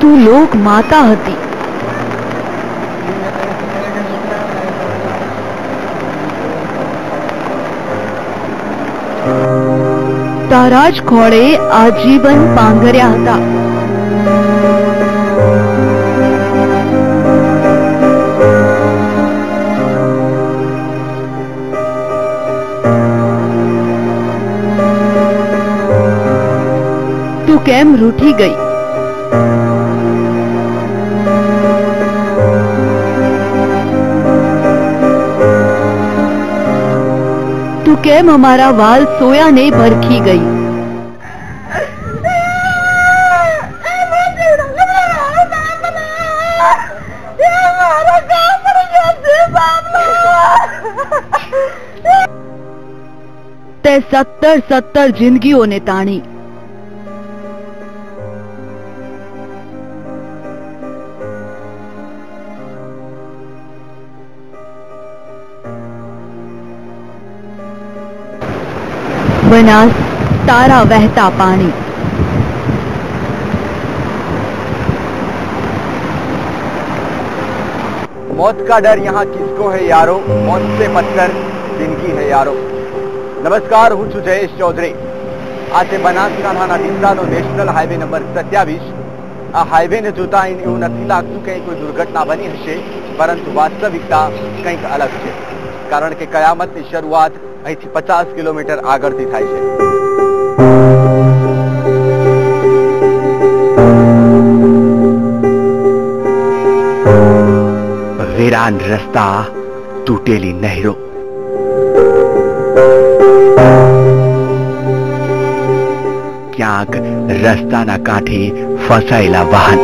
બધું લોક માતા હતી. તારા જ ખોળે આજીવન પાંગર્યા હતા. તું કેમ રૂઠી ગઈ? તું કેમ અમારા વાલ સોયાને ભરખી ગઈ? તે 17 જિંદગીઓને તાણી. बनास तारा वहता पानी. मौत का डर यहाँ किसको है यारो, मौत से मच्छर जिंदगी है यारो. नमस्कार, હું છું જયેશ ચૌધરી. આજે બનાસકાંઠાના ડીસાનો નેશનલ હાઈવે નંબર 27. આ હાઈવેને જોતા એવું નથી લાગતું કે કોઈ દુર્ઘટના બની હશે, પરંતુ વાસ્તવિકતા કંઈક અલગ છે. કારણ કે કયામતની શરૂઆત અહીંથી 50 કિલોમીટર આગળથી થાય છે. વેરાન રસ્તા, તૂટેલી નહેરો, ક્યાંક રસ્તાના કાંઠે ફસાયેલા વાહન,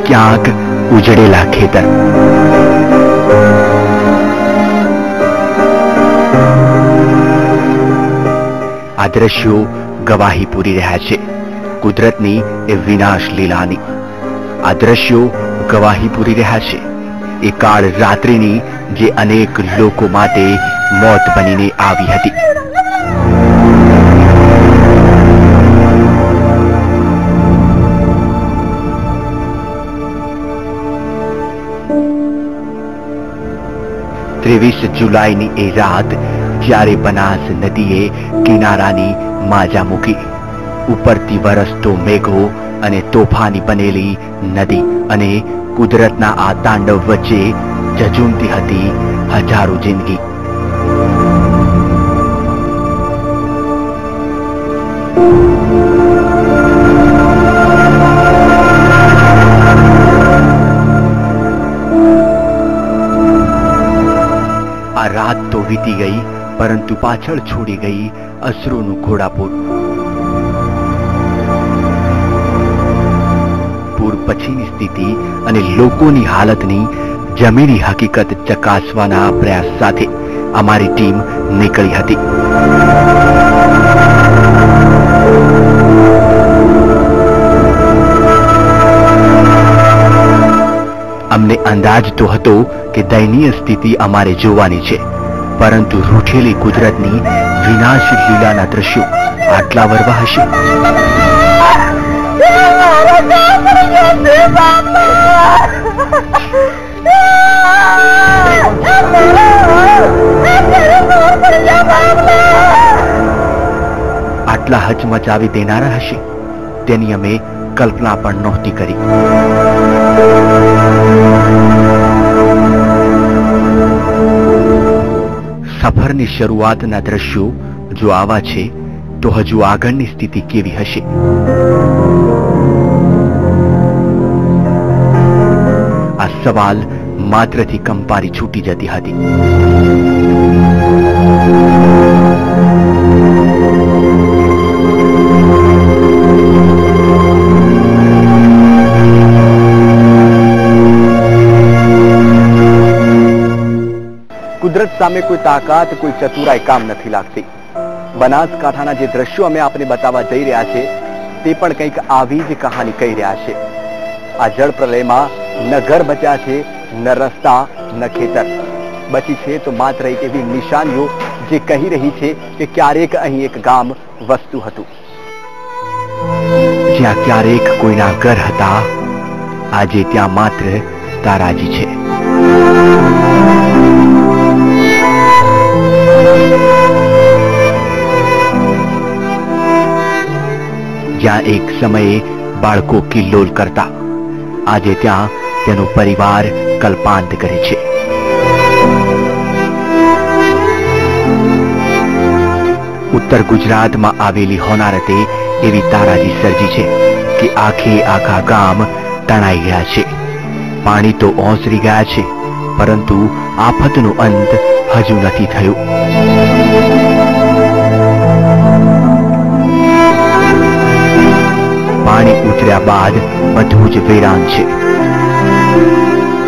ક્યાંક ઉજળેલા ખેતર, આ દ્રશ્યો ગવાહી પૂરી રહ્યા છે કુદરતની એ વિનાશ લીલાની. આ દ્રશ્યો ગવાહી પૂરી રહ્યા છે એ કાળ રાત્રિની, જે અનેક લોકો માટે મોત બનીને આવી હતી. જુલાઈની એ રાત, જ્યારે બનાસ નદીએ કિનારાની માજા મૂકી. ઉપરથી વરસતો મેઘો અને તોફાની બનેલી નદી અને કુદરતના આ તાંડવ વચ્ચે ઝઝૂમતી હતી હજારો જિંદગી. આ રાત તો વીતી ગઈ, પરંતુ પાછળ છોડી ગઈ અશ્રુનું ઘોડાપૂર. પૂર પછીની સ્થિતિ અને લોકોની હાલતની જમીની હકીકત ચકાસવાના પ્રયાસ સાથે અમારી ટીમ નીકળી હતી. અમને અંદાજ તો હતો કે દયનીય સ્થિતિ અમારે જોવાની છે, પરંતુ રૂઠેલી કુદરતની વિનાશ લીલાના દ્રશ્યો આટલા વરવા હશે? આટલા હચમચાવી દેનારા હશે, તેની અમે કલ્પના પણ નહોતી કરી. સફરની શરૂઆતના દ્રશ્યો જો આવા છે, તો હજુ આગળની સ્થિતિ કેવી હશે? આ સવાલ માત્રથી કંપારી છૂટી જતી હતી. કુદરત સામે કોઈ તાકાત, કોઈ ચતુરાઈ કામ નથી લાગતી. બનાસકાંઠાના જે દ્રશ્યો અમે આપને બતાવવા જઈ રહ્યા છે, તે પણ કંઈક આવી જ કહાની કહી રહ્યા છે. આ જળ પ્રલયમાં ન ઘર બચ્યા છે, ન રસ્તા ન ખેતર, બચી છે તો માત્ર એક એવી નિશાનીઓ જે કહી રહી છે કે ક્યારેક અહીં એક ગામ વસતું હતું, જ્યાં ક્યારેક કોઈના ઘર હતા, આજે ત્યાં માત્ર તારાજી છે. જ્યાં એક સમયે બાળકો કિલ્લોલ કરતા, આજે ત્યાં તેનો પરિવાર કલ્પાંત કરે છે. ઉત્તર ગુજરાતમાં આવેલી હોનારતે એવી તારાજી સર્જી છે કે આખા ગામ તણાઈ ગયા છે. પાણી તો ઓસરી ગયા છે, પરંતુ આફતનો અંત હજુ નથી થયો. પાણી ઉતર્યા બાદ બધું જ વેરાન છે.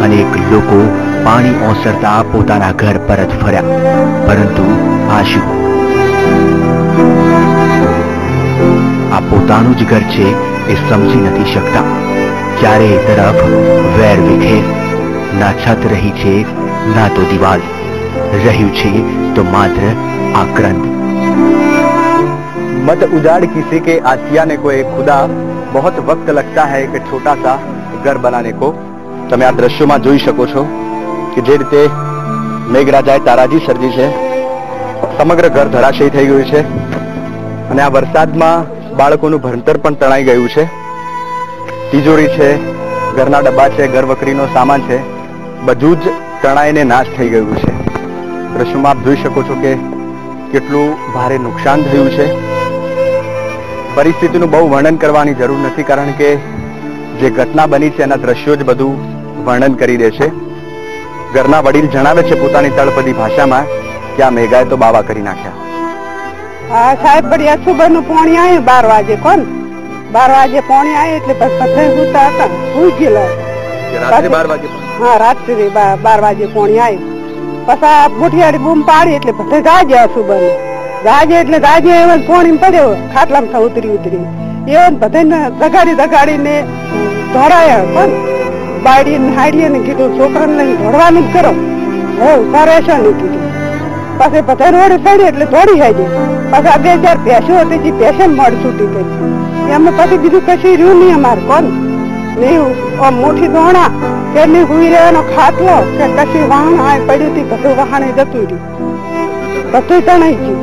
અનેક લોકો પાણી ઓસરતા પોતાના ઘર પરત ફર્યા, પરંતુ આ શું? આ પોતાનું જ ઘર છે એ સમજી નથી શકતા. ચારે તરફ વેર વિખેર, ના છત રહી છે ના તો દિવાલ, રહ્યું છે તો માત્ર आक्रंद. मत उजाड़ किसी के आसिया ने को एक खुदा बहुत वक्त लगता है एक छोटा सा घर बनाने को. તમે આ દ્રશ્યોમાં જોઈ શકો છો કે જે રીતે મેઘરાજાએ તારાજી સર્જી છે. સમગ્ર ઘર ધરાશયી થઈ ગયું છે અને આ વરસાદમાં બાળકોનું ભણતર પણ તણાઈ ગયું છે. તિજોરી છે, ઘરના ડબ્બા છે, ઘર વકરીનો સામાન છે, બધું જ તણાઈને નાશ થઈ ગયું છે. દ્રશ્યોમાં આપ જોઈ શકો છો કે કેટલું ભારે નુકસાન થયું છે. પરિસ્થિતિનું બહુ વર્ણન કરવાની જરૂર નથી, કારણ કે જે ઘટના બની છે એના દ્રશ્યો જ બધું વર્ણન કરી દે છે. ઘરના વડીલ જણાવે છે પોતાની તળપદી ભાષામાં કે આ મેઘાએ તો બાવા કરી નાખ્યા. હા સાહેબ, બઢિયા સુબહનું પોણી આવ્યું 12 વાગે. કોણ 12 વાગે પોણી આવ્યું એટલે બધા સુતા હતા, સુઈ ગયેલા. રાત્રે 12 વાગે? હા, રાત્રે 12 વાગે પોણી આવ્યું. પછી આ મુઠિયાળી બૂમ પાડી એટલે બધા જાગ્યા. સુબહનું જાગે એટલે જાગે એવા પોણી પડ્યો, ખાટલામાં ઉતરી એવા બધા દગાડીને દોડાયા. પણ બાળીને હાડીને કીધું છોકરાને લઈને દોડવાનું જ કરો, હે ઉભા રહેશો ને કીધું. પછી બધા રોડે ચડી એટલે દોડી આવી. પછી આ 2-4 ભેંસો હતી, જે ભેંસે મળ છૂટી ગઈ. એમાં પછી બીજું કશું રહ્યું નહીં અમારે. કોણ નહીં મોટી દોણા તેની હુઈ રહેવાનો ખાટલો કે કશી વાહન આ પડ્યું હતું, બધું વાહણે જતું રહ્યું, બધું તણાઈ ગયું.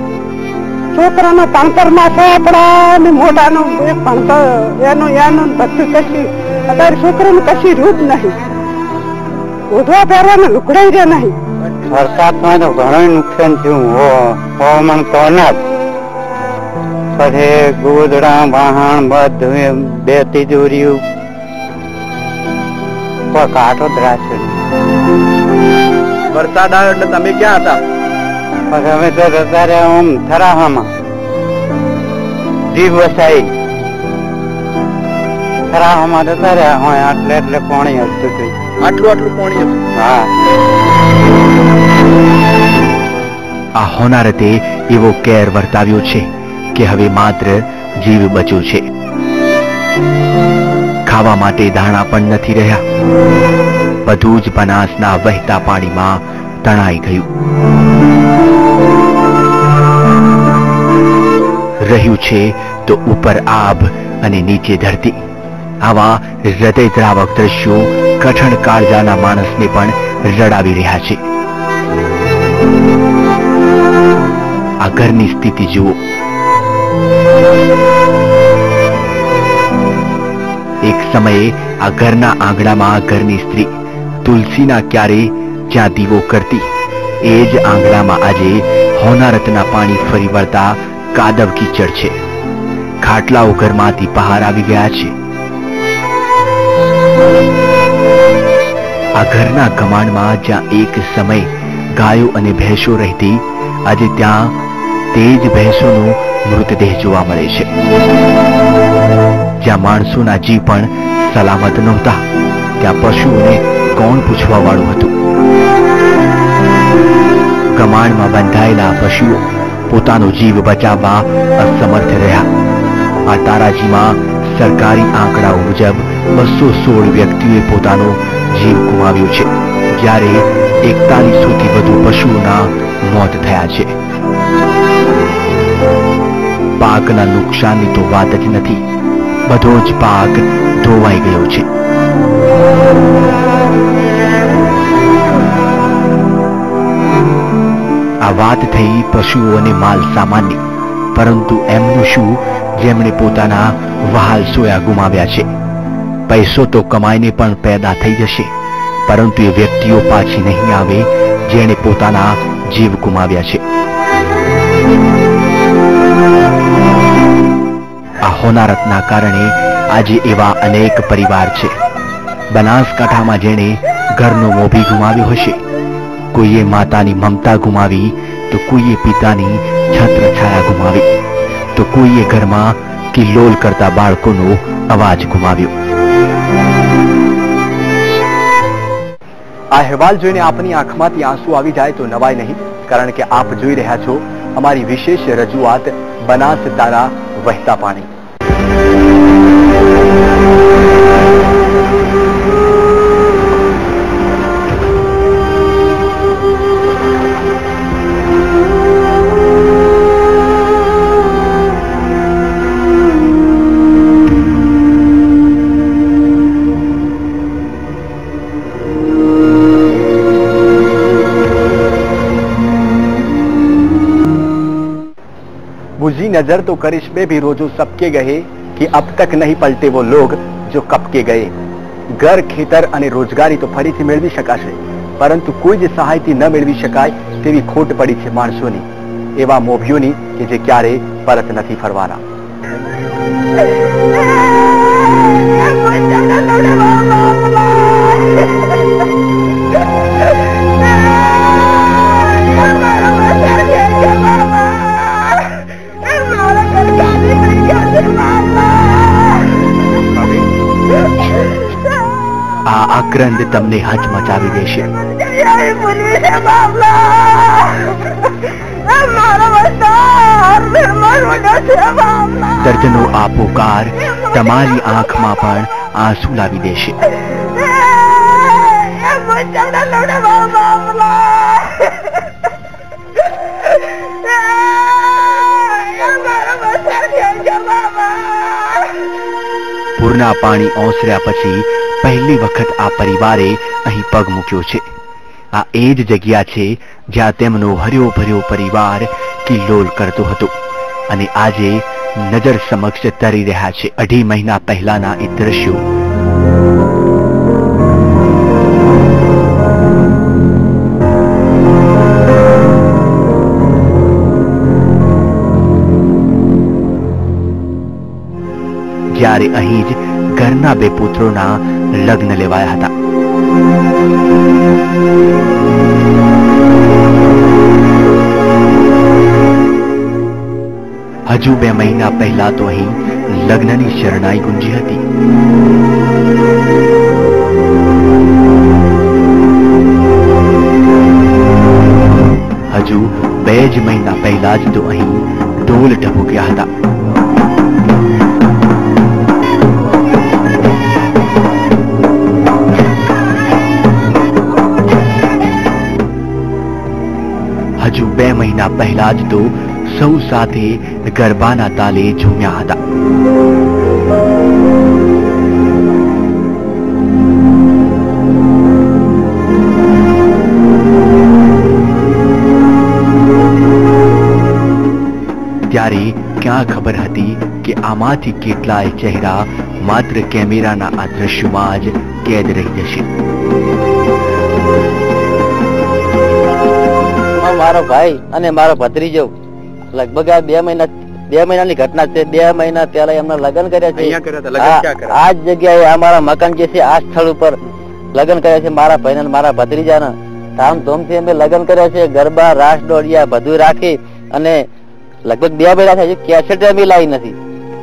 છોકરાનો ભણતરમાં સાપડા ને મોટાનું ભણતર એનું બધું કશી. અત્યારે છોકરાનું કશી રહ્યું જ નહીં. ઉધવા પહેરવાનું લુકડાઈ રહે નહીં. વરસાદમાં તો ઘણું નુકસાન થયું. હવામાન તો અનાજ, પછી ગોદડા વાહણ બધું, 2 તિજોરીઓ, કાંટો ધરાશે. વરસાદ આવ્યો એટલે તમે ક્યાં હતા? પછી અમે તો અત્યારે આમ થરાહામાં જીવ વસાઈ થરાહામાં જતા રહ્યા હોય. એટલે પાણી હસતું હતું. આટલું પાણી હતું? હા. આ હોનારતે એવો કેર વર્તાવ્યો છે કે હવે માત્ર જીવ બચ્યો છે. ખાવા માટે દાણા પણ નથી રહ્યા. બધું જ બનાસના વહેતા પાણીમાં તણાઈ ગયું. રહ્યું છે તો ઉપર આભ અને નીચે ધરતી. આવા હૃદયદ્રાવક દ્રશ્યો કઠણ કાળજાના માણસને પણ રડાવી રહ્યા છે. આ ઘરની સ્થિતિ જુઓ. એક સમયે આ ઘરના આંગણામાં ઘરની સ્ત્રી તુલસીના ક્યારે જ્યાં દીવો કરતી, એ જ આંગણામાં આજે હોનારતના પાણી ફરી વળતા કાદવ કીચડ છે. ખાટલાઓ ઘરમાંથી બહાર આવી ગયા છે. આ ઘરના કમાણમાં જ્યાં એક સમય ગાયો અને ભેંસો રહેતી, આજે ત્યાં તે જ ભેંસોનો મૃતદેહ જોવા મળે છે. જ્યાં માણસોના જીવ પણ સલામત નહોતા, ત્યાં પશુઓને કોણ પૂછવા વાળું હતું? કમાણમાં બંધાયેલા પશુઓ પોતાનો જીવ બચાવવા અસમર્થ રહ્યા. આ તારાજીમાં સરકારી આંકડાઓ મુજબ 216 વ્યક્તિઓએ પોતાનો જીવ ગુમાવ્યો છે. જ્યારે 4100 થી વધુ પશુઓના મોત થયા છે. પાકના નુકસાનની તો વાત જ નથી, બધો જ પાક ધોવાઈ ગયો છે. આ વાત થઈ પશુઓ અને માલ સામાનની, પરંતુ એમનું શું જેમણે પોતાના વહાલ સોયા ગુમાવ્યા છે? પૈસો તો કમાઈને પણ પેદા થઈ જશે, પરંતુ એ વ્યક્તિઓ પાછી નહીં આવે જેણે પોતાના જીવ ગુમાવ્યા છે. આ હોનારતના કારણે આજે એવા અનેક પરિવાર છે. બનાસકાંઠામાં જેણે ઘરનો મોભી ગુમાવ્યો હશે, કોઈએ માતાની મમતા ગુમાવી, તો કોઈએ પિતાની છત્રછાયા ગુમાવી, તો કોઈએ ઘરમાં કિલ્લોલ કરતા બાળકોનો અવાજ ગુમાવ્યો. આ અહેવાલ જોઈને આપની આંખમાંથી આંસુ આવી જાય તો નવાય નહીં, કારણ કે આપ જોઈ રહ્યા છો અમારી વિશેષ રજૂઆત બનાસ તારા વહેતા પાણી. बुझी नजर तो करिश में भी रोजो सबके गए कि अब तक नहीं पलटे वो लोग जो कब के गए. घर ખેતર અને રોજગારી તો ફરીથી મેળવી શકાશે, પરંતુ કોઈ જ સહાયથી ન મેળવી શકાય તેવી ખોટ પડી છે માણસોની, એવા મોભીઓની કે જે ક્યારે પરત નથી ફરવાના. આ આક્રંદ તમને હચમચાવી દેશે. દર્દનો આ પુકાર તમારી આંખમાં પણ આંસુ લાવી દેશે. પૂરના પાણી ઓસર્યા પછી પહેલી વખત આ પરિવારે અહીં પગ મૂક્યો છે. આ એ જ જગ્યા છે જ્યાં તેમનો હર્યો ભર્યો પરિવાર કિલ્લોલ કરતો હતો, અને આજે નજર સમક્ષ તરી રહ્યા છે 2.5 મહિના પહેલાના એ દ્રશ્યો. જ્યારે અહીં જ ઘરના 2 પુત્રોના લગ્ન લેવાયા હતા. હજુ 2 મહિના પહેલા તો અહીં લગ્નની શરણાઈ ગુંજી હતી. હજુ 2 જ મહિના પહેલા જ તો અહીં ઢોલ ઢબુક્યા હતા. હજુ 2 મહિના પહેલા જ તો સૌ સાથે ગરબાના તાલે ઝૂમ્યા હતા. ત્યારે ક્યાં ખબર હતી કે આમાંથી કેટલાય ચહેરા માત્ર કેમેરાના આ દ્રશ્યોમાં જ કેદ રહી જશે. મારો ભાઈ અને મારો ભત્રીજો લગભગ આ 2 મહિનાની ઘટના છે. 2 મહિના પહેલા એમના લગ્ન કર્યા છે. આ જ જગ્યાએ અમારા મકાન જે છે આ સ્થળ ઉપર લગ્ન કર્યા છે. મારા ભાઈ ને મારા ભત્રીજાના ધામધૂમથી અમે લગ્ન કર્યા છે. ગરબા રાસ દોડિયા બધું રાખી અને લગભગ 2 મહિના થાય છે. કેસેટ અમે લાવી નથી.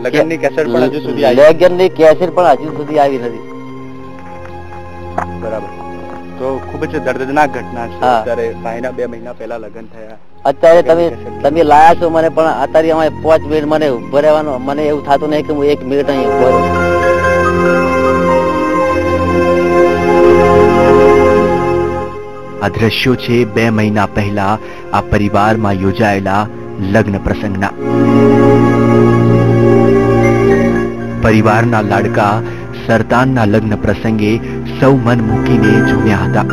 લગ્નની કેસેટ પણ હજુ સુધી આવી નથી. બરાબર. તો ખૂબ જ દર્દનાક ઘટના છે. અત્યારે ભાઈના 2 મહિના પહેલા લગ્ન થયા. અત્યારે તમે લાયા છો મને, પણ અત્યારે અમારે 5 મિનિટ મને ઉભો રહેવાનું મને એવું થતું નહીં કે હું 1 મિનિટ અહીં ઉભો રહું. આ દ્રશ્યો છે 2 મહિના પહેલા આ પરિવારમાં યોજાયેલા લગ્ન પ્રસંગના. પરિવારના લાડકા સરતાનના લગ્ન પ્રસંગે સૌ મન મૂકીને ઝૂમ્યા હતા.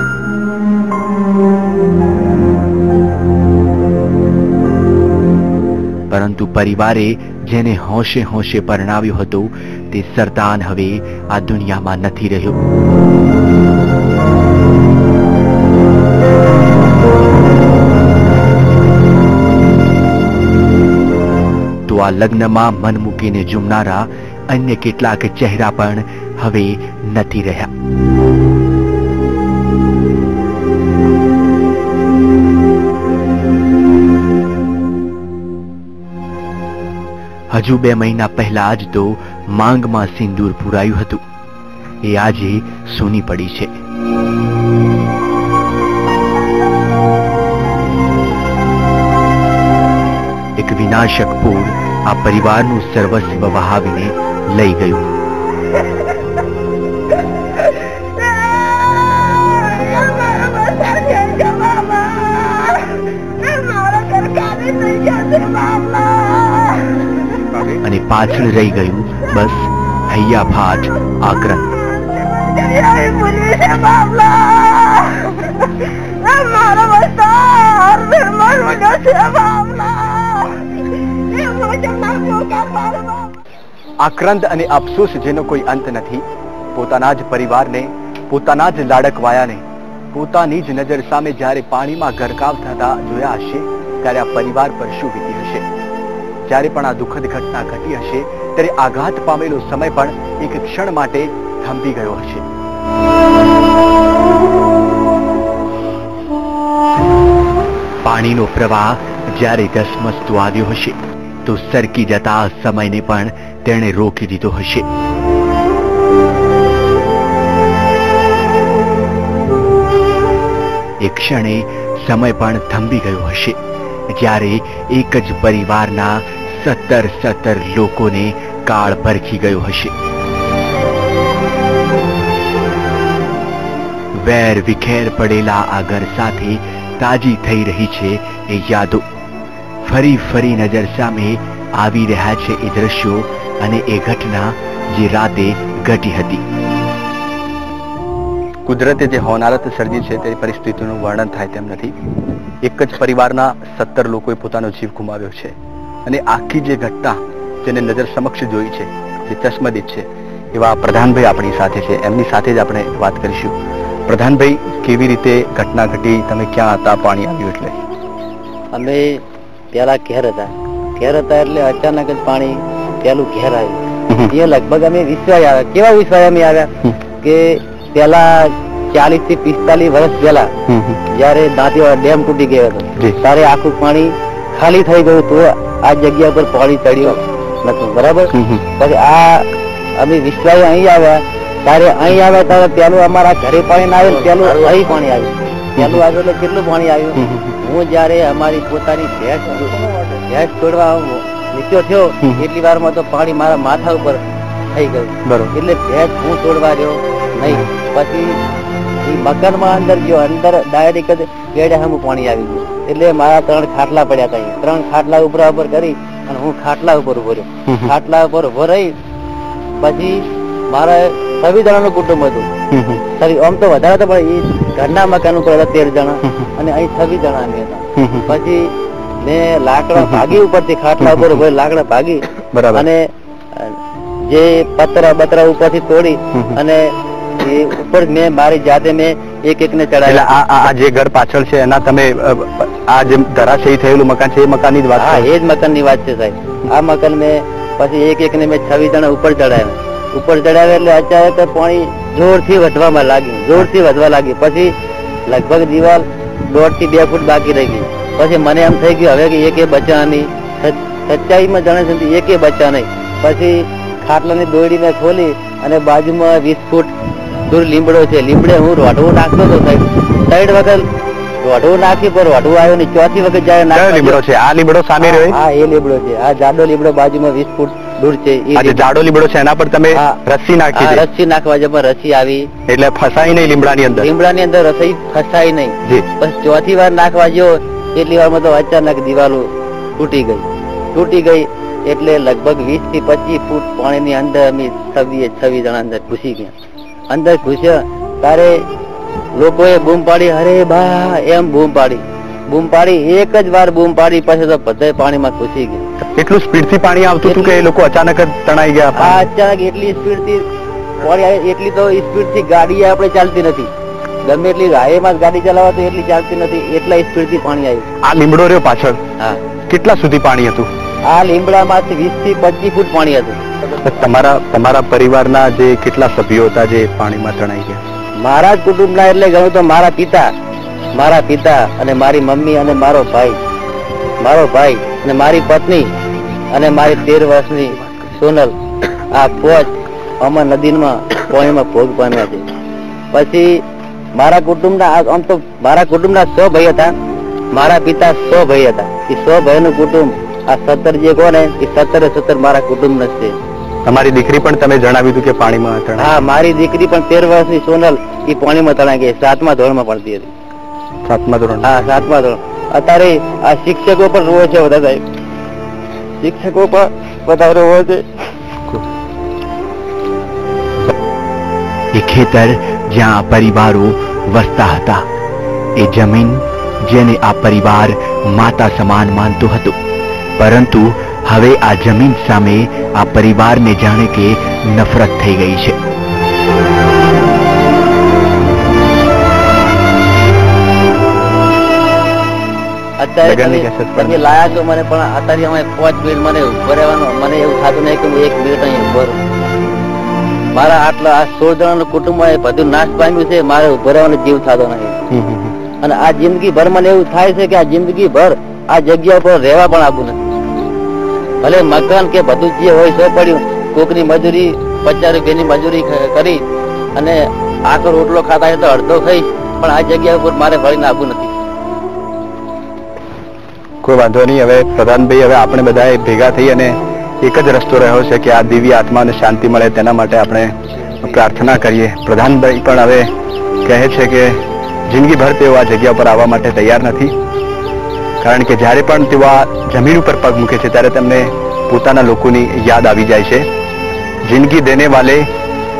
પરંતુ પરિવારે જેને હોંશે હોંશે પરણાવ્યો હતો તે સરતાન હવે આ દુનિયામાં નથી રહ્યો. તો આ લગ્નમાં મન મૂકીને ઝૂમનારા અન્ય કેટલાક ચહેરા પણ હવે નથી રહ્યા. હજુ 2 મહિના પહેલા જ તો માંગમાં સિંદૂર પુરાયું હતું, એ આજે સૂની પડી છે. એક વિનાશક પૂર આ પરિવારનું સર્વસ્વ વહાવીને લઈ ગયું. અને પાછળ રહી ગયું બસ હૈયા ફાટ આક્રંદ. આક્રંદ અને અફસોસ જેનો કોઈ અંત નથી. પોતાના જ પરિવારને, પોતાના જ લાડકવાયાને પોતાની જ નજર સામે જ્યારે પાણીમાં ગરકાવ થતા જોયા હશે ત્યારે આ પરિવાર પર શું વીતી હશે. જ્યારે પણ આ દુઃખદ ઘટના ઘટી હશે ત્યારે આઘાત પામેલો સમય પણ એક ક્ષણ માટે થંભી ગયો હશે. પાણીનો પ્રવાહ જ્યારે ધસમસતો આવ્યો હશે તો સરકી જતા સમયને પણ તેણે રોકી દીધો હશે. એક ક્ષણે સમય પણ થંભી ગયો હશે જ્યારે એક જ પરિવારના 17 લોકોને કાળ ભરખી ગયો હશે. વેર વિખેર પડેલા આ ઘર સાથે તાજી થઈ રહી છે એ યાદો. ફરી ફરી નજર સામે આવી રહ્યા છે એ દ્રશ્યો અને એ ઘટના જે રાતે ઘટી હતી. કુદરતે જે હોનારત સર્જી છે તે પરિસ્થિતિનું વર્ણન થાય તેમ નથી. એક જ પરિવારના 17 લોકોએ પોતાનો જીવ ગુમાવ્યો છે અને આખી જે ઘટના જેને નજર સમક્ષ જોઈ છે, જે ચશ્મદીદ છે, એવા પ્રધાનભાઈ આપણી સાથે છે. એમની સાથે જ આપણે વાત કરીશું. પ્રધાનભાઈ, કેવી રીતે ઘટના ઘટી? તમે ક્યાં હતા પાણી આવ્યું એટલે? અમે પેલા ઘેર હતા એટલે અચાનક જ પાણી પેલું ઘેર આવ્યું. એ લગભગ અમે વિશ્વાય આવ્યા. કેવા વિશ્વાય અમે આવ્યા કે પેલા 40 થી 45 વર્ષ પહેલા જયારે દાંતીવાડા ડેમ તૂટી ગયો હતો ત્યારે આખું પાણી ખાલી થઈ ગયું તો આ જગ્યા પર પાણી ચડ્યું નતું. બરાબર. પછી આ અમે વિશ્વાય અહીં આવ્યા ત્યારે પેલું અમારા ઘરે પાણી ના આવ્યું, પેલું અહીં પાણી આવ્યું. પેલું આવ્યું એટલે કેટલું પાણી આવ્યું? હું જયારે અમારી પોતાની ભેંસ છોડવા નીચો થયો એટલી વારમાં તો પાણી મારા માથા ઉપર થઈ ગયું. બરોબર. એટલે ભેંસ હું છોડવા રહ્યો નહીં. પછી મકાનમાં અંદર ગયો, અંદર ડાયરેક્ટ જ ગેડે સામું પાણી આવી ગયું. એટલે મારા 3 ખાટલા પડ્યા હતા. 3 ખાટલા ઉપર કરી અને હું ખાટલા ઉપર ઉભો રહ્યો. ખાટલા ઉપર ઉભો રહી પછી મારા 26 જણાનું કુટુંબ હતું. આમ તો વધારે હતા પણ એ ઘરના મકાન ઉપર હતા 13 જણા અને અહીં 26 જણા અમે હતા. પછી મેં લાકડા ભાગી ઉપરથી ખાટલા ઉપર ઉભો લાકડા ભાગી અને જે પતરા ઉપરથી તોડી અને ઉપર મેં મારી જાતે મેં એક ને ચડાવ્યા. આ જે ઘર પાછળ છે એના તમે આ જે ધરાશયી થયેલું મકાન છે એ મકાનની જ વાત? હા, એ જ મકાનની વાત છે સાહેબ. આ મકાન મેં પછી એક ને મેં 26 જણા ઉપર ચડાવ્યા એટલે અચાનક પાણી જોરથી વધવા લાગ્યું. પછી લગભગ દિવાલ 1.5 થી 2 ફૂટ બાકી રહી ગઈ. પછી મને એમ થઈ ગયું હવે કે એકે બચા નહીં. સચ્ચાઈમાં જાણે છે એકે બચા નહીં. પછી ખાટલાની દોરડી મેં ખોલી અને બાજુમાં 20 ફૂટ દૂર લીમડો છે. લીમડે હું રોઢવું નાખતો હતો સાહેબ. 3 વખત રોઢવું નાખી પર રોઢવું આવ્યો નહીં. 4થી વખત જયારે લીમડો છે આ લીમડો સામે રહ્યો. હા, એ લીમડો છે. આ જાડો લીમડો બાજુમાં 20 ફૂટ દૂર છે. જાડો લીમડો છે એના પર તમે રસ્સી નાખી? રસ્સી નાખવા જબર રસ્સી આવી એટલે ફસાઈ નહીં લીમડાની અંદર? લીમડાની અંદર રસોઈ ફસાઈ નહીં. બસ ચોથી વાર નાખવા ગયો એટલી વારમાં તો અચાનક દિવાલો તૂટી ગઈ. એટલે લગભગ 20 થી 25 ફૂટ પાણીની અંદર અમે 26 જણા અંદર ઘૂસી ગયા. અંદર ઘૂસ્યા ત્યારે લોકોએ બૂમ પાડી, અરે બા એમ બૂમ પાડી એક જ વાર બૂમ પાડી, પછી તો બધા પાણીમાં ઘૂસી ગયા. એટલું સ્પીડ થી પાણી આવતું હતું કે એ લોકો અચાનક જ તણાઈ ગયા? અચાનક એટલી સ્પીડ થી પાણી આવે, એટલી તો સ્પીડ થી ગાડી આપણે ચાલતી નથી. ગમે એટલી હાઈવેમાં ગાડી ચલાવવા તો એટલી ચાલતી નથી, એટલા સ્પીડ થી પાણી આવ્યું. આ લીમડો રહ્યો પાછળ, કેટલા સુધી પાણી હતું? આ લીમડામાંથી 20 થી 25 ફૂટ પાણી હતું. તમારા પરિવારના જે કેટલા સભ્યો હતા જે પાણીમાં તણાઈ ગયા? મારા જ કુટુંબના એટલે ગણું તો મારા પિતા અને મારી મમ્મી અને મારો ભાઈ અને મારી પત્ની અને મારી 13 વર્ષની સોનલ, આ 5 અમર નદીમાં પાણીમાં ભોગ પામ્યા છે. પછી મારા કુટુંબના 100 ભાઈ હતા. મારા પિતા 100 ભાઈ હતા. એ 100 ભાઈનું કુટુંબ આ 17 જે કોને એ 17 મારા કુટુંબ છે. તમારી દીકરી પણ તમે જણાવ્યું હતું કે પાણીમાં તણાઈ? હા, મારી દીકરી પણ 13 વર્ષની સોનલ એ પાણીમાં તણાઈ ગઈ. 7મા ધોરણમાં ભણતી હતી. 7મા ધોરણ? હા, 7મા ધોરણ. અત્યારે આ શિક્ષકો પણ રોવે છે બધા સાહેબ, શિક્ષકો પણ બધા રોવે છે. એ ખેતર જ્યાં પરિવારો વસતા હતા, એ જમીન જેને આ પરિવાર માતા સમાન માનતો હતો, પરંતુ હવે આ જમીન સામે આ પરિવારને જાણે કે નફરત થઈ ગઈ છે. અત્યારે તમે લાયા છો મને, પણ અત્યારે અમે 5 મિનિટ મને ઉભો રહેવાનું, મને એવું થતું નહીં કે હું 1 મિનિટ અહીં ઉભો રહું. મારા આટલા આ 16 જણાનું કુટુંબ બધું નાશ પામ્યું છે, મારે ઉભો રહેવાનો જીવ થતો નહીં. અને આ જિંદગી ભર મને એવું થાય છે કે આ જિંદગી ભર આ જગ્યા પર રહેવા પણ આપવું નથી. ભલે મકાન કે બધું જે હોય સો પડ્યું, કોકની મજૂરી 50 રૂપિયાની મજૂરી કરી અને આખો રોટલો ખાતા હોય તો અડધો ખાઈ, પણ આ જગ્યા ઉપર મારે ફરીને આપવું નથી. કોઈ વાંધો નહીં. હવે પ્રધાનભાઈ, હવે આપણે બધા ભેગા થઈ અને એક જ રસ્તો રહ્યો છે કે આ દિવ્ય આત્માને શાંતિ મળે, તેના માટે આપણે પ્રાર્થના કરીએ. પ્રધાનભાઈ પણ હવે કહે છે કે જિંદગીભર તેઓ આ જગ્યા પર આવવા માટે તૈયાર નથી, કારણ કે જ્યારે પણ તેઓ આ જમીન ઉપર પગ મૂકે છે ત્યારે તેમને પોતાના લોકોની યાદ આવી જાય છે. જિંદગી દેને વાલે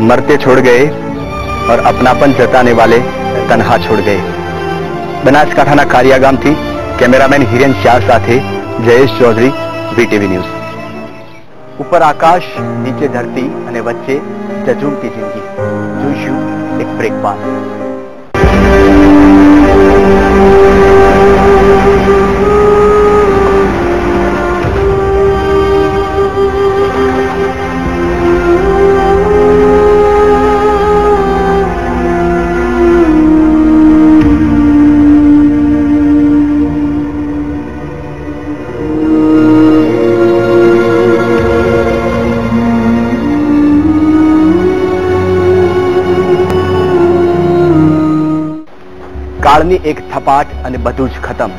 મરતે છોડ ગયે और अपनापन जताने वाले तन्हा छोड़ गए. बनासकांठाના કારિયા ગામથી કેમેરામેન હિરેન શાહ સાથે જયેશ ચૌધરી, વીટીવી ન્યૂઝ. ઉપર આકાશ, નીચે ધરતી અને વચ્ચે ઝઝૂમતી જિંદગી. જોઈશું એક બ્રેક બાદ. કાળની એક થપાટ અને બધું જ ખતમ.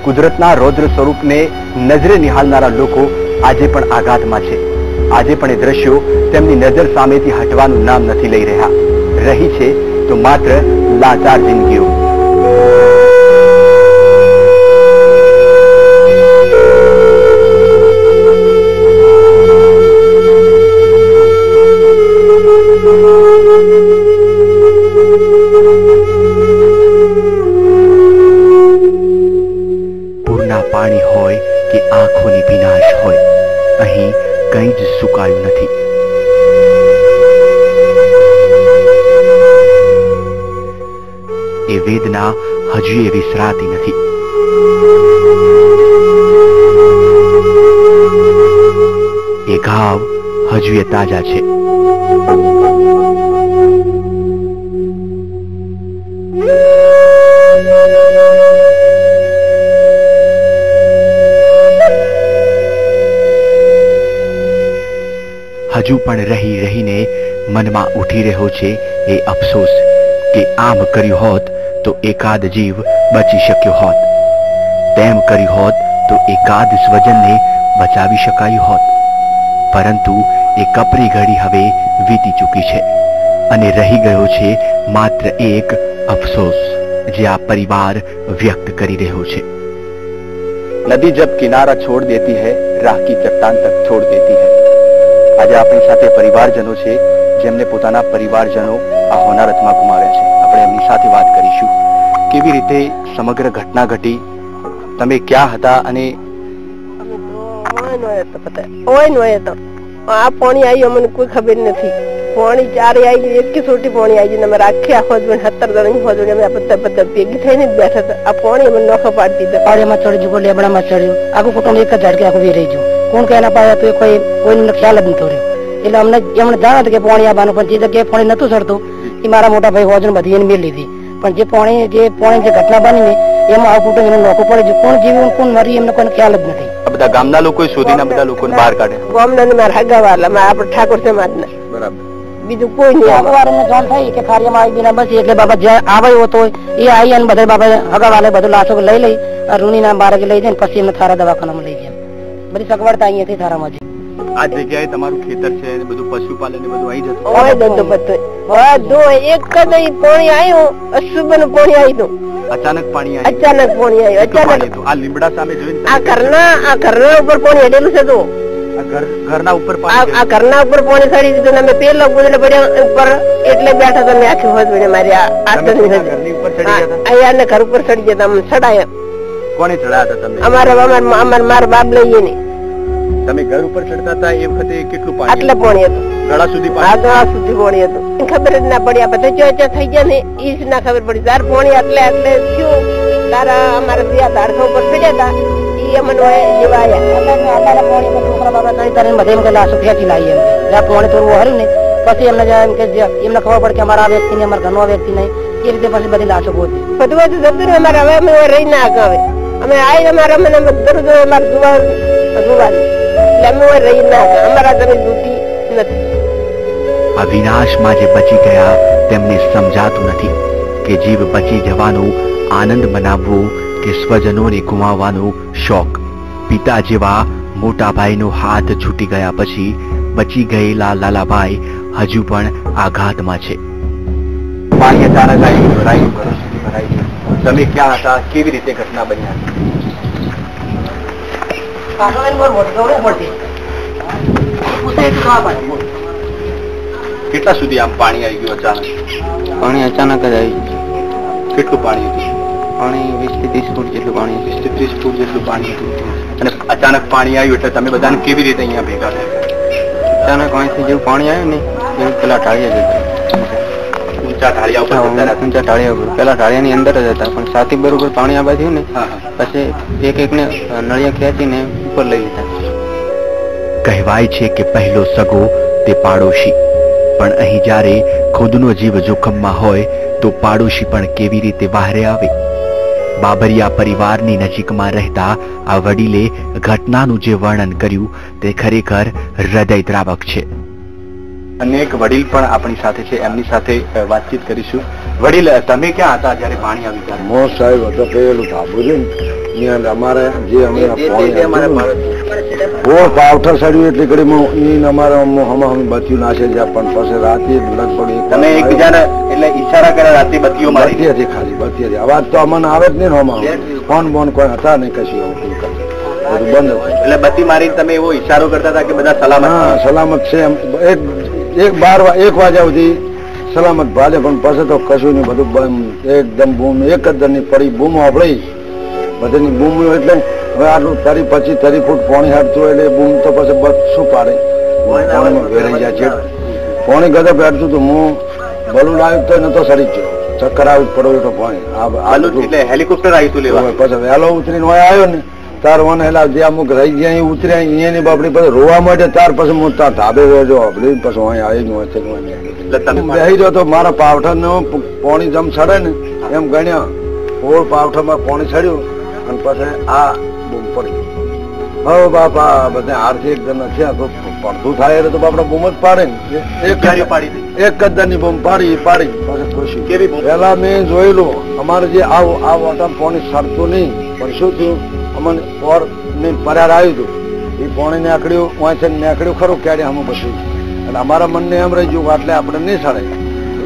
કુદરતના રૌદ્ર સ્વરૂપને નજરે નિહાળનારા લોકો આજે પણ આઘાતમાં છે. આજે પણ એ દ્રશ્યો તેમની નજર સામેથી હટવાનું નામ નથી લઈ રહ્યા. રહી છે તો માત્ર લાચાર જિંદગીઓ. પાણી હોય કે આંખોની વિનાશ હોય, અહીં કંઈ જ સુકાયું નથી. એ વેદના હજુ એ વિસરાતી નથી. એ ઘાવ હજુ એ તાજા છે. હજુ પણ રહી રહીને મનમાં ઉઠી રહ્યો છે એ અફસોસ કે આમ કર્યું હોત તો એકાદ જીવ બચી શક્યો હોત, તેમ કર્યું હોત તો એકાદ સ્વજનને બચાવી શકાયું હોત. પરંતુ એ કપરી ઘડી હવે વીતી ચૂકી છે અને રહી ગયો છે માત્ર એક અફસોસ જે આ પરિવાર વ્યક્ત કરી રહ્યો છે. नदी जब किनारा छोड़ देती है राह की चट्टान तक छोड़ देती है. આજે આપણી સાથે પરિવારજનો છે જેમને પોતાના પરિવારજનો આ હોનારતમાં ગુમાવ્યા છે. આપણે એમની સાથે વાત કરીશું. કેવી રીતે સમગ્ર ઘટના ઘટી, તમે ક્યાં હતા અને આ પાણી આવ્યું અમને કોઈ ખબર નથી. પાણી ચારે આવી એક સોટી પાણી આવી ને અમારે આખી આખો 17 જણ હોજો અમે બધા બધા ભેગી થઈને જ બેઠા હતા. આ પાણી અમને નોખો પાડી દીધો. પાણીમાં ચડી ગયો, લેબડામાં ચડ્યું, આખું કુટુંબ એક જ ઝાડકે આખું રહી ગયું. કોણ કે એના પાસે તો કોઈને ખ્યાલ જ નતો રહ્યો. એટલે અમને એમણે જાણ્યું કે પાણી આવવાનું, પણ જે જગ્યાએ પાણી નતું ચડતું એ મારા મોટા ભાઈ હોજન બધી એને મેળ લીધી. પણ જે પાણી જે ઘટના બની ને એમાં આ કુટુંબ એનું નોખું પડે છે. કોણ જીવ્યું કોણ મરી એમને કોઈ ખ્યાલ જ નથી. બધા ગામના લોકો શોધીને બધા લોકોને બહાર કાઢે. ગામના ને મારા હગાવાલા આપણે ઠાકોર સમાજના. બરાબર. બીજું કોઈ નહીં. હગાવાળાને જાણ થઈ કે કાર્યમાં આવી ગઈ બસ એટલે બાબા જ્યાં આવ્યો હતો એ આવી અને બધા બાબા હગાવાલે બધું લાશો લઈ રૂનીના બાળકે લઈ જઈને પછી એમને થારા દવાખાનામાં લઈ ગયા. બધી સગવડતા અહીંયાથી થારામાં છે. આ જગ્યાએ તમારું ખેતર છે, બધું પશુપાલન ને બધું આવી જતું. ઓય બધું એક જ પાણી આવ્યું, અશુભન પાણી આવ્યું. અચાનક પાણી આવ્યું. અચાનક આ લીમડા સામે જોઈને આ ઘરના ઉપર પાણી હેડેલું છે. તો ઘરના ઉપર આ ઘરના ઉપર પાણી ચડી દીધું. અમે પેલો ગુજરે પડ્યા ઉપર એટલે બેઠા હતા. આખી હોત મારી અહીંયા ઘર ઉપર ચડી ગયા. અમે ચડાયા. કોને ચડાયા હતા તમે? અમારા બાપ લઈએ ને. તમે ઘર ઉપર ચડતા હતા એ વખતે કેટલું પાણી? આટલે પાણી હતું. ગળા સુધી પાણી હતું. ખબર જ ના પડી. આ બધા ચોચા થઈ ગયા ને એ જ ના ખબર પડી. તાર પાણી આટલે થયું. તારા અમારા બે દાડખા ઉપર પડ્યા હતા એ અમને જેવા પાણી થોડું હર્યું ને પછી એમને ખબર પડે કે અમારા આ વ્યક્તિ ને અમારા ઘરનો વ્યક્તિ નહીં. એ રીતે પછી બધી લાશો ગોતી બધું જતું રહ્યું. અમારે હવે અમે રહી ના હવે અમે આવી અમારે અમે દરરોજ અમારે જોવાનું એટલે અમે રહી ના અમારા ઘરે દૂતી નથી. આ વિનાશમાં જે બચી ગયા તેમને સમજાતું નથી કે જીવ બચી જવાનો આનંદ મનાવવો કે સ્વજનોને ગુમાવવાનો શોખ. પિતા જેવા મોટા ભાઈનો હાથ છૂટી ગયા પછી બચી ગયેલા લાલાભાઈ હજુ પણ આઘાતમાં છે. પાણી અચાનક આવી ભરાઈ. તમે ક્યાં હતા? કેવી રીતે ઘટના બની? કેટલા સુધી આમ પાણી આવી ગયું અચાનક? પાણી અચાનક જ આવી. કેટલું પાણી હતું? પાણી 20 થી 30 ફૂટ જેટલું પાણી, 20 થી 30 ફૂટ જેટલું પાણી હતું. અને અચાનક પાણી આવ્યું એટલે તમે બધાને કેવી રીતે અહીંયા ભેગા થયા? અચાનક અહીંથી જેવું પાણી આવ્યું ને એવું પેલા ઢાળિયા જતા. ઊંચા ઢાળિયા ઉપર પેલા ઢાળિયાની અંદર જ હતા, પણ સાથી બરોબર પાણી આવવા થયું ને પછી એક ને નળિયા ખેંચીને ઉપર લઈ લીધા. કહેવાય છે કે પહેલો સગો તે પાડોશી, પણ અહીં જ્યારે ખુદનો જીવ જોખમમાં હોય તો પાડોશી પણ કેવી રીતે બહારે આવે? બાબરિયા પરિવારની નજીકમાં રહેતા આ વડીલે ઘટનાનું જે વર્ણન કર્યું તે ખરેખર હૃદયદ્રાવક છે. અનેક વડીલ પણ આપણી સાથે છે, એમની સાથે વાતચીત કરીશું. વડીલ, તમે ક્યાં હતા જ્યારે પાણી આવ્યું ત્યારે? મો સાહેબ હતો પેલું ધાબુ છે ને અમારે જે અમે પાવઠર સડ્યું એટલે ઘડી અમારે બત્તીઓ નાશે જ્યાં પણ પછી રાતે લગભગ તમે એકબીજાને એટલે ઈશારા કરે રાતે બત્તીઓ મારી હતી. ખાલી બત્તી હતી. અવાજ તો અમને આવે જ નહીં. ફોન બોન કોઈ હતા નહીં, કશું બધું બંધ હતું. એટલે બત્તી મારી તમે એવો ઈશારો કરતા હતા કે બધા સલામત સલામત છે. એક 1 વાગ્યા સુધી સલામત ભાલે, પણ પછી તો કશું નહીં. બધું એકદમ બૂમ એક જ દરની પડી બૂમ આપડી બધાની બૂમ. એટલે હવે આટલું 30 ફૂટ પાણી હાડતું એટલે બૂમ તો પછી શું પાડે? પાણીમાં ભેરાઈ જાય છે. પાણી ગદપ હાડતું તો હું બલું લાવ્યું તો નતો સરી ગયો. ચક્કર આવું પડ્યું તો પાણી હેલિકોપ્ટર આવ્યું લેવા. પછી વહેલો ઉતરીને આવ્યો ને તાર મને એલા જે અમુક રહી ગયા અહીં ઉતર્યા અહીંયાની બાપડી પછી રોવા માટે તાર પછી હું તાર ધાબે રહેજો આપડી પછી અહીં આવી બેસી રહ્યો તો મારા પાવઠા નો પાણી જેમ ચડે ને એમ ગણ્યા હોળ પાવઠામાં પાણી ચડ્યું અને પછી આ બૂમ પડી. હવે બાપા બધા આરથી એકદમ છે પડતું થાય તો બાપડા બૂમ જ પાડે ને. એક જ દરની બૂમ પાડી પછી ખુશી. પેલા મેં જોયેલું અમારે જે આવ પાણી ચડતું નહીં, પણ શું થયું અમને ઓર મેં પરાર આવ્યું હતું એ પાણી નીકળ્યું વાંચન નીકળ્યું ખરું ક્યારે અમે બધું અને અમારા મનને એમ રહી ગયું એટલે આપણે નહીં સડે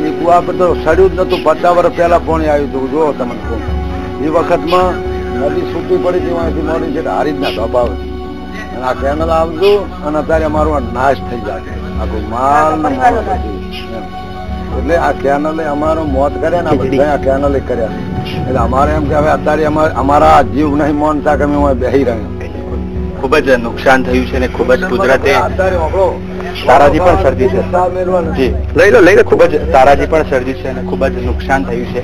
એ કુવા પર તો સડ્યું જ નતું 50 વર્ષ પહેલા પાણી આવ્યું હતું જુઓ તમને કહું એ વખતમાં નદી છૂટી પડી હતી વાંચી મોડી છે હારી જ ના ધપાવે અને આ કેનલ આવતું અને અત્યારે અમારો નાશ થઈ જાય આખું માલ એટલે આ કેનલે અમારો મોત કર્યા ને બધા આ કેનલે કર્યા એટલે અમારે એમ કે હવે અત્યારે અમારા જીવ નહીં માનતા કે અમે બેસી રહ્યા ખૂબ જ નુકસાન થયું છે અને ખૂબ જ કુદરતે તારાજી પણ સર્જી છે જી લઈ લો ખૂબ જ તારાજી પણ સર્જી છે અને ખૂબ જ નુકસાન થયું છે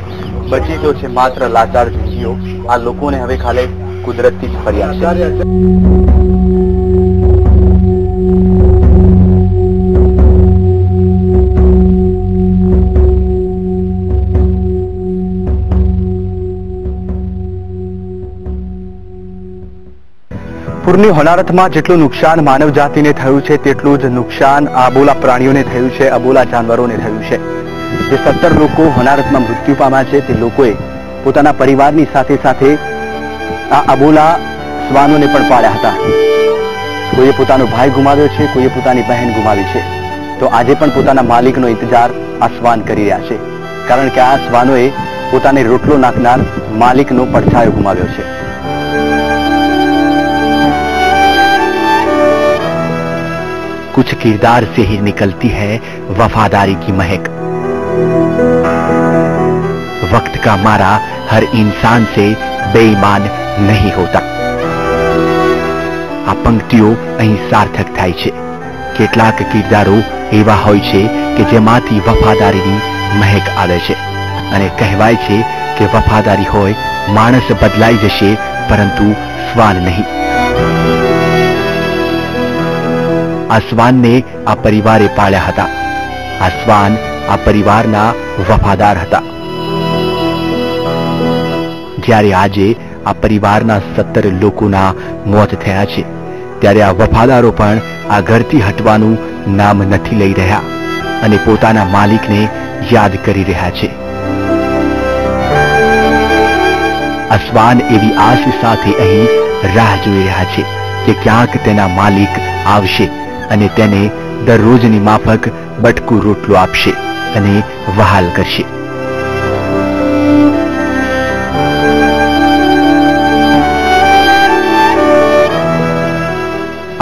બચી તો છે માત્ર લાચાર જીવીઓ આ લોકોને હવે ખાલી કુદરતથી જ ફરિયાદ છે પૂરની હોનારતમાં જેટલું નુકસાન માનવ જાતિને થયું છે તેટલું જ નુકસાન અબોલા પ્રાણીઓને થયું છે અબોલા જાનવરોને થયું છે જે 17 લોકો હોનારતમાં મૃત્યુ પામ્યા છે તે લોકોએ પોતાના પરિવારની સાથે સાથે આ અબોલા શ્વાનોને પણ પાળ્યા હતા કોઈએ પોતાનો ભાઈ ગુમાવ્યો છે કોઈએ પોતાની બહેન ગુમાવી છે તો આજે પણ પોતાના માલિકનો ઇંતજાર આ શ્વાન કરી રહ્યા છે કારણ કે આ શ્વાનોએ પોતાને રોટલો નાખનાર માલિકનો પડછાયો ગુમાવ્યો છે कुछ किरदार से ही निकलती है वफादारी की महक। वक्त का मारा हर इंसान से बेईमान नहीं होता। આ પંક્તિઓ અહીં સાર્થક થાય છે। કેટલાક કિરદારો એવા હોય છે કે જેમાંથી વફાદારીની મહેક આવે છે અને કહેવાય છે કે વફાદારી હોય માણસ બદલાઈ જશે પરંતુ શ્વાન નહીં। આ શ્વાનને આ પરિવારે પાળ્યા હતા। આ શ્વાન આ પરિવારના વફાદાર હતા। જ્યારે આજે આ પરિવારના 17 લોકોના મોત થયા છે ત્યારે આ વફાદારો પણ આ ઘરથી હટવાનું નામ નથી લઈ રહ્યા અને પોતાના માલિકને યાદ કરી રહ્યા છે। આ શ્વાન એવી આશ સાથે અહીં રાહ જોઈ રહ્યા છે કે ક્યાંક તેના માલિક આવશે અને તેને દરરોજની માફક બટકું રોટલો આપશે અને વહાલ કરશે।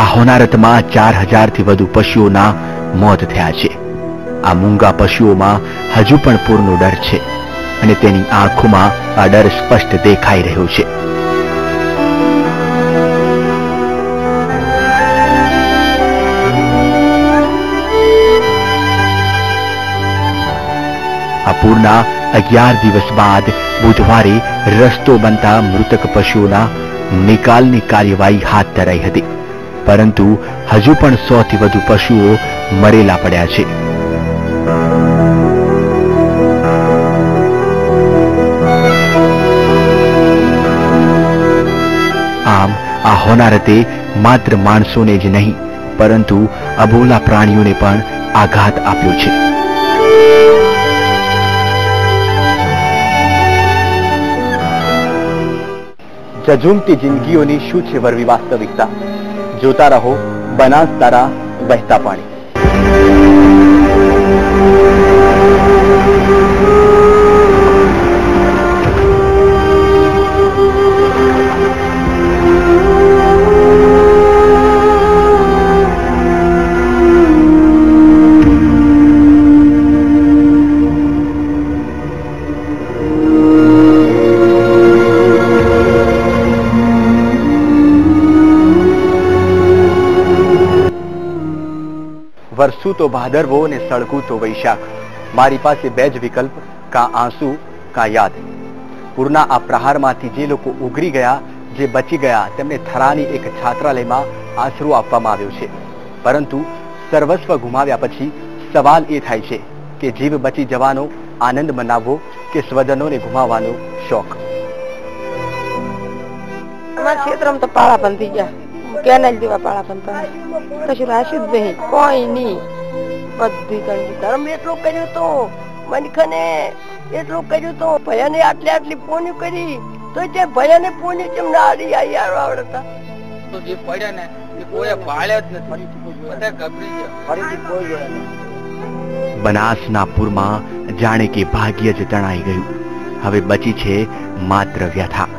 આ હોનારતમાં 4000 થી વધુ પશુઓના મોત થયા છે। આ મૂંગા પશુઓમાં હજુ પણ પૂરનો ડર છે અને તેની આંખોમાં આ ડર સ્પષ્ટ દેખાઈ રહ્યો છે। આ પૂરના 11 દિવસ બાદ બુધવારે રસ્તો બનતા મૃતક પશુઓના નિકાલની કાર્યવાહી હાથ ધરાઈ હતી પરંતુ હજુ પણ 100 થી વધુ પશુઓ મરેલા પડ્યા છે। આમ આ હોનારતે માત્ર માણસોને જ નહીં પરંતુ અબોલા પ્રાણીઓને પણ આઘાત આપ્યો છે। ઝઝૂમતી જિંદગીઓની શું છે વરવી વાસ્તવિકતા? જોતા રહો બનાસ તારા વહેતા પાણી। વરસું તો ભાદરવો ને સળગું તો વૈશાખ। મારી પાસે બે જ વિકલ્પ, કાં આંસુ કાં યાદ। પૂરના આ પ્રહારમાંથી જે લોકો ઉગરી ગયા, જે બચી ગયા, તેમને થરાની એક છાત્રાલયમાં આશરો આપવામાં આવ્યો છે પરંતુ સર્વસ્વ ગુમાવ્યા પછી સવાલ એ થાય છે કે જીવ બચી જવાનો આનંદ મનાવવો કે સ્વજનોને ગુમાવવાનો શોખ? અમારા ક્ષેત્રમાં તો પાળા બંધ થઈ ગયા, કેનાલ જેવા પાળા બંધ કશું રાખ્યું જ નહીં, કોઈ નહીં। બધી કરી ધર્મ એટલું કર્યું તો મનખને એટલું કર્યું તો ભયાને આટલી પોન્યું કરી તો જે ભયાને પોન્યું કેમ ના આવડતા? જે પડ્યા ને બનાસના પૂરમાં જાણે કે ભાગ્ય જ તણાઈ ગયું. હવે બચી છે માત્ર વ્યથા.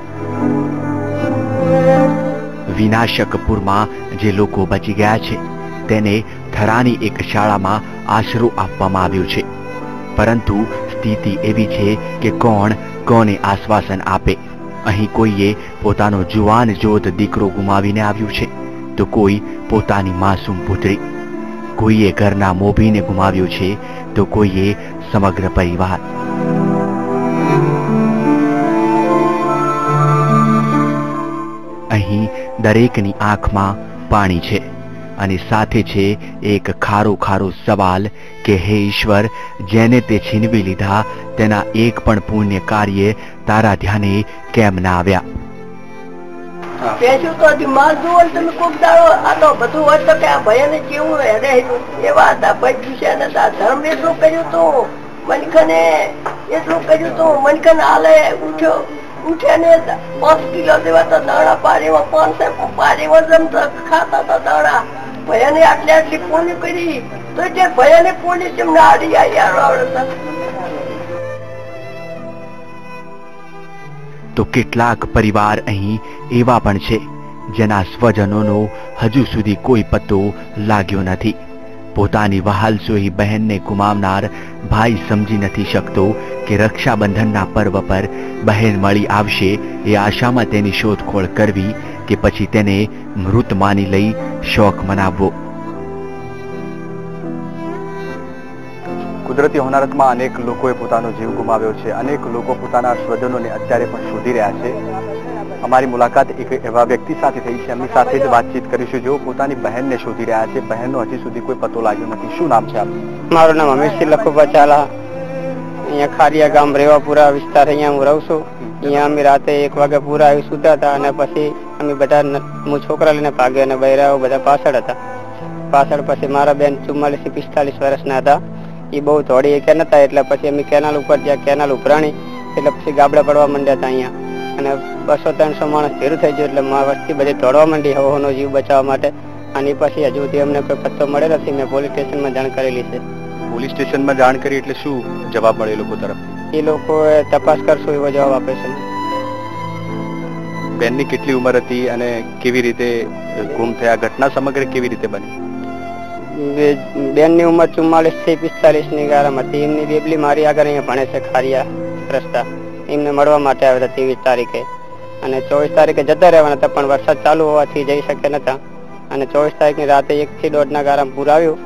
વિનાશક પૂરમાં જે લોકો બચી ગયા છે તેને થરાની એક શાળામાં આશરો આપવામાં આવ્યો છે. પરંતુ સ્થિતિ એવી છે કે કોણ કોને આશ્વાસન આપે. અહીં કોઈએ પોતાનો જુવાન જોધ દીકરો ગુમાવીને આવ્યું છે, તો કોઈ પોતાની માસૂમ પુત્રી. કોઈએ ઘરના મોભીને ગુમાવ્યો છે, તો કોઈએ સમગ્ર પરિવાર. અહીં દરેકની આંખમાં પાણી છે અને સાથે છે એક ખારો ખારો સવાલ કે હે ઈશ્વર, જેને તે છીનવી લીધા તેના એક પણ પુણ્ય કાર્ય તારા ધ્યાને કેમ ના આવ્યા? પેશું તો માલ જુઓ તમે કોક દાડો આ તો બધું હોય તો કે આ ભયને કેવું હેડે એવા હતા. ભાઈ છે ને ધર્મ એટલું કર્યું તું મનખને, એટલું કર્યું તું મનખન હાલે ઉઠ્યો ઉઠે ને 5 કિલો જેવા તો દાણા પાણીમાં 500 પાણીમાં જમતા ખાતા હતા દાણા. ભયાને આટલી આટલી પૂરી કરી તો જે ભયાને પૂરી તેમને આડી આવડતા. તો કેટલાક પરિવાર અહીં એવા પણ છે જેના સ્વજનોનો હજુ સુધી કોઈ પત્તો લાગ્યો નથી. પોતાની વહાલસોઈ બહેનને ગુમાવનાર ભાઈ સમજી નથી શકતો કે રક્ષાબંધનના પર્વ પર બહેન મળી આવશે એ આશામાં તેની શોધખોળ કરવી કે પછી તેને મૃત માની લઈ શોક મનાવવો. કુદરતી હોનારતમાં અનેક લોકોએ પોતાનો જીવ ગુમાવ્યો છે. અનેક લોકો પોતાના સ્વજનોને અત્યારે પણ શોધી રહ્યા છે. અમારી મુલાકાત એક એવા વ્યક્તિ સાથે થઈ છે, એમની સાથે જ વાતચીત કરીશું જેઓ પોતાની બહેનને શોધી રહ્યા છે. બહેનનો હજી સુધી કોઈ પતો લાગ્યો નથી. શું નામ છે આપનું? મારું નામ હમીરસિંહ લખુભા ચાલા. અહીંયા ખારિયા ગામ રેવાપુરા વિસ્તાર અહીંયા હું રહું છું. અહીંયા અમે રાતે 1 વાગે પૂરા આવી સુતા હતા અને પછી અમે બધા હું છોકરા લઈને ભાગ્યા અને બૈરાઓ બધા પાછળ હતા. પાછળ પછી મારા બેન 44 થી 45 વર્ષના હતા. એ બહુ થોડી કે નતા એટલે પછી અમે કેનાલ ઉપર જ્યાં કેનાલ ઉભરાણી એટલે પછી ગાબડા પડવા માંડ્યા હતા અહીંયા. અને 200-300 માણસ ભેરું થઈ ગયું એટલે વસ્તી બધી દોડવા માંડી હવોનો જીવ બચાવવા માટે. અને પછી હજુ સુધી અમને કોઈ પત્તો મળેલો નથી. મેં પોલીસ સ્ટેશનમાં જાણ કરેલી છે. પોલીસ સ્ટેશનમાં જાણ કરી એટલે શું જવાબ મળે એ લોકો તરફથી? એ લોકોએ તપાસ કરશું એવો જવાબ આપે છે. બેનની કેટલી ઉંમર હતી અને કેવી રીતે ગુમ થયા? ઘટના સમગ્ર કેવી રીતે બની? બેનની ઉંમર 44 થી 45 ની ગારામ હતી. એમની બેબલી મારી આગળ અહીંયા ભણે છે ખારિયા રસ્તા. એમને મળવા માટે આવ્યા હતા 23 તારીખે અને 24 તારીખે જતા રહેવાના હતા, પણ વરસાદ ચાલુ હોવાથી જઈ શકે નતા. અને 24 તારીખની રાતે 1 થી 1.5 ના ગારામ પૂર આવ્યું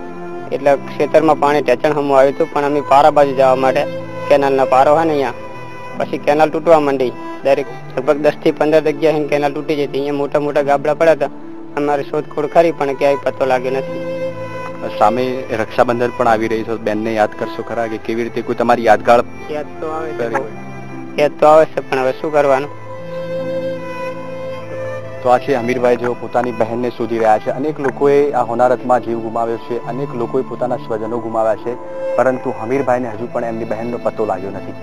એટલે ખેતરમાં પાણી ઢેચણ હમું આવ્યું હતું. પણ અમે પારા બાજુ જવા માટે કેનાલના પારો હોય ને અહીંયા પછી કેનાલ તૂટવા માંડી. દરેક લગભગ 10 થી 15 જગ્યાએ કેનાલ તૂટી જતી. અહીંયા મોટા મોટા ગાબડા પડ્યા હતા. અમારી શોધખોળ કરી પણ ક્યાંય પતો લાગ્યો નથી. સામે રક્ષાબંધન પણ આવી રહી છે. બેનને યાદ કરશો ખરા કે કેવી રીતે? કોઈ તમારી યાદગાર? યાદ તો આવે છે પણ હવે શું કરવાનું? તો આ છે હમીરભાઈ જેઓ પોતાની બહેનને શોધી રહ્યા છે. અનેક લોકોએ આ હોનારતમાં જીવ ગુમાવ્યો છે. અનેક લોકોએ પોતાના સ્વજનો ગુમાવ્યા છે, પરંતુ હમીરભાઈને હજુ પણ એમની બહેનનો પત્તો લાગ્યો નથી.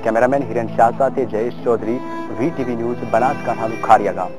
કેમેરામેન હિરેન શાહ સાથે જયેશ ચૌધરી, VTV ન્યૂઝ, બનાસકાંઠાનું ખારિયા ગામ.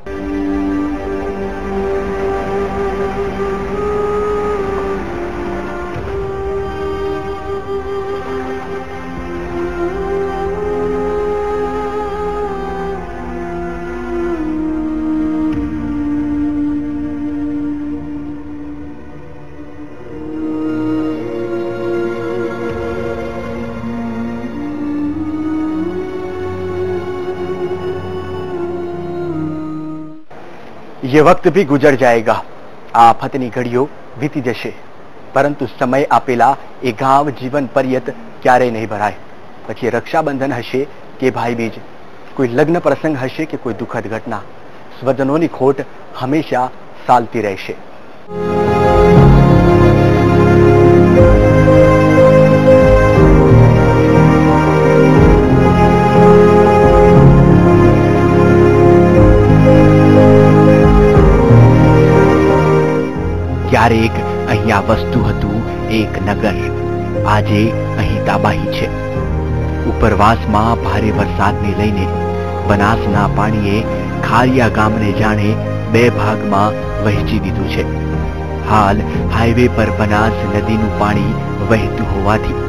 ये वक्त भी गुजर जाएगा, आफतनी घड़ियों વીતી જશે, પરંતુ સમય આપેલા એ ઘાવ જીવન પર્યત ક્યારેય નહીં ભરાય. પછી રક્ષાબંધન હશે કે ભાઈબીજ, કોઈ લગ્ન પ્રસંગ હશે કે કોઈ દુઃખદ ઘટના, સ્વજનોની ખોટ હંમેશા સાલતી રહેશે. ક્યારેક અહીંયા વસતું હતું એક નગર, આજે અહીં તાબાહી છે. ઉપરવાસમાં ભારે વરસાદને લઈને બનાસના પાણીએ ખારિયા ગામને જાણે બે ભાગમાં વહેંચી દીધું છે. હાલ હાઈવે પર બનાસ નદીનું પાણી વહેતું હોવાથી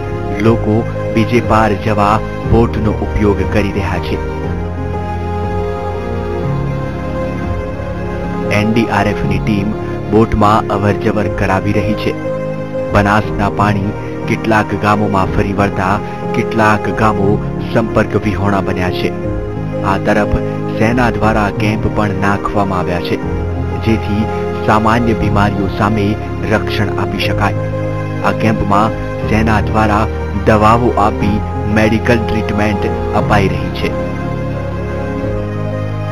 લોકો બીજે પાર જવા બોટનો ઉપયોગ કરી રહ્યા છે. એનડીઆરએફની ટીમ બોટમાં અવરજવર કરાવી રહી છે. બનાસના પાણી કેટલાક ગામોમાં ફરી વળતા કેટલાક ગામો સંપર્ક વિહોણા બન્યા છે. આ તરફ સેના દ્વારા કેમ્પ પણ નાખવામાં આવ્યા છે, જેથી સામાન્ય બીમારીઓ સામે રક્ષણ આપી શકાય. આ કેમ્પમાં સેના દ્વારા દવાઓ આપી મેડિકલ ટ્રીટમેન્ટ અપાઈ રહી છે.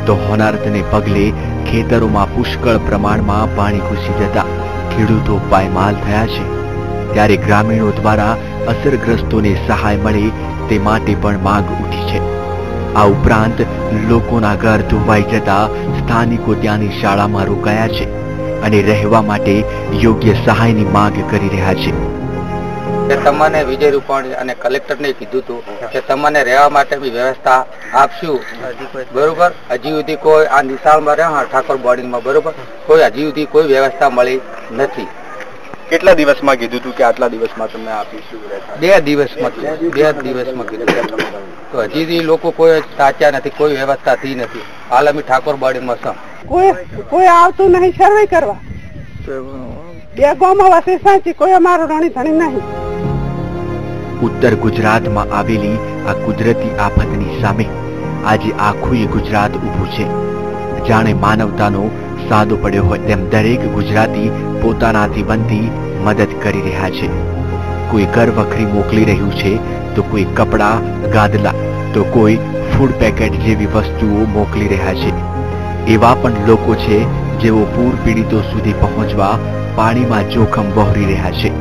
તો હોનારતને પગલે ખેતરોમાં પુષ્કળ પ્રમાણમાં પાણી ઘૂસી જતા ખેડૂતો પાયમાલ થયા છે. ત્યારે ગ્રામીણો દ્વારા અસરગ્રસ્તોને સહાય મળે તે માટે પણ માંગ ઉઠી છે. આ ઉપરાંત લોકોના ઘર ધોવાઈ જતા સ્થાનિકો ત્યાંની શાળામાં રોકાયા છે અને રહેવા માટે યોગ્ય સહાયની માંગ કરી રહ્યા છે. તમને વિજય રૂપાણી અને કલેક્ટરને કીધું હતું કે તમને રહેવા માટેની વ્યવસ્થા આપશું, બરોબર. હજી સુધી કોઈ આ નિશાળમાં રહ્યા ઠાકોર બોર્ડિંગમાં, બરોબર, કોઈ હજી સુધી કોઈ વ્યવસ્થા મળી નથી. કેટલા દિવસમાં કીધું હતું કે આટલા દિવસમાં તમને આપીશું? 2 દિવસમાં કીધું. તો હજી સુધી લોકો કોઈ સાચા નથી, કોઈ વ્યવસ્થા થઈ નથી. હાલ અમે ઠાકોર બોર્ડિંગમાં છે. કોઈ આવતું નહીં સર્વે કરવા. 2 ગામમાં વસે સાચી, કોઈ અમારો રાણી ધણી નહીં. ઉત્તર ગુજરાતમાં આવેલી આ કુદરતી આફતની સામે આજે આખું ગુજરાત ઊભું છે. જાણે માનવતાનો સાદો પડ્યો હોય તેમ દરેક ગુજરાતી પોતાનાથી બનતી મદદ કરી રહ્યા છે. કોઈ ઘરવખરી મોકલી રહ્યું છે, તો કોઈ કપડા, ગાદલા, તો કોઈ ફૂડ પેકેટ જેવી વસ્તુઓ મોકલી રહ્યા છે. એવા પણ લોકો છે જેઓ પૂર પીડિતો સુધી પહોંચવા પાણીમાં જોખમ વહોરી રહ્યા છે.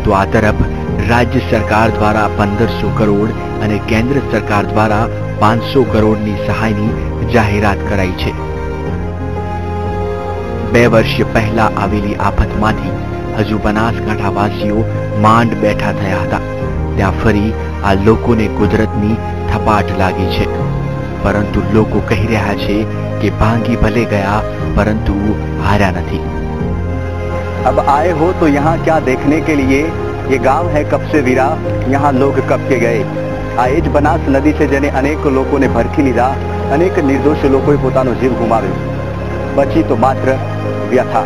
તો આ તરફ રાજ્ય સરકાર દ્વારા 1500 કરોડ અને કેન્દ્ર સરકાર દ્વારા 500 કરોડની સહાયની જાહેરાત કરાઈ છે. 2 વર્ષ પહેલા આવેલી આફતમાંથી હજુ બનાસકાંઠાવાસીઓ માંડ બેઠા થયા હતા. ત્યાં ફરી આ લોકોને કુદરતની થપાટ લાગી છે. પરંતુ લોકો કહી રહ્યા છે કે ભાંગી ભલે ગયા परंतु हारा नहीं. अब आए हो तो यहाँ क्या देखने के लिए? ये गांव है कब से वीरा, यहाँ लोग कब के गए. આ એ જ બનાસ નદી છે જેને અનેક લોકોને ભરખી લીધા, અનેક નિર્દોષ લોકોએ પોતાનો જીવ ગુમાવ્યો. પછી તો માત્ર વ્યથા.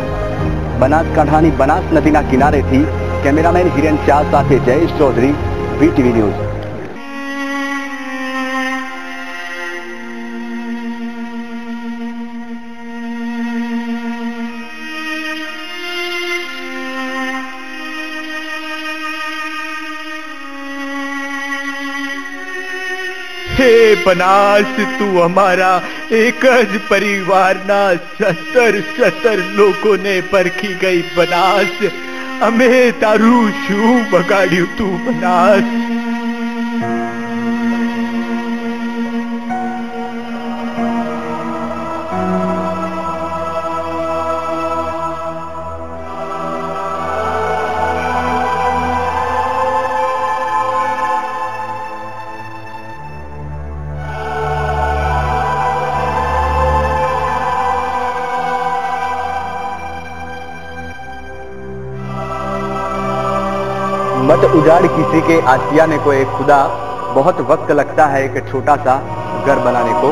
બનાસકાંઠાની બનાસ નદીના કિનારેથી કેમેરામેન હિરેન શાહ સાથે જયેશ ચૌધરી, વીટીવી ન્યૂઝ. हे बनास, तू हमारा एक ज परिवाરના 17 લોકોને પરખી ગઈ બનાસ. અમે તારું શું બગાડ્યું તું બનાસ? मत उजाड़ किसी के आशियाने को, एक खुदा बहुत वक्त लगता है एक छोटा सा घर बनाने को.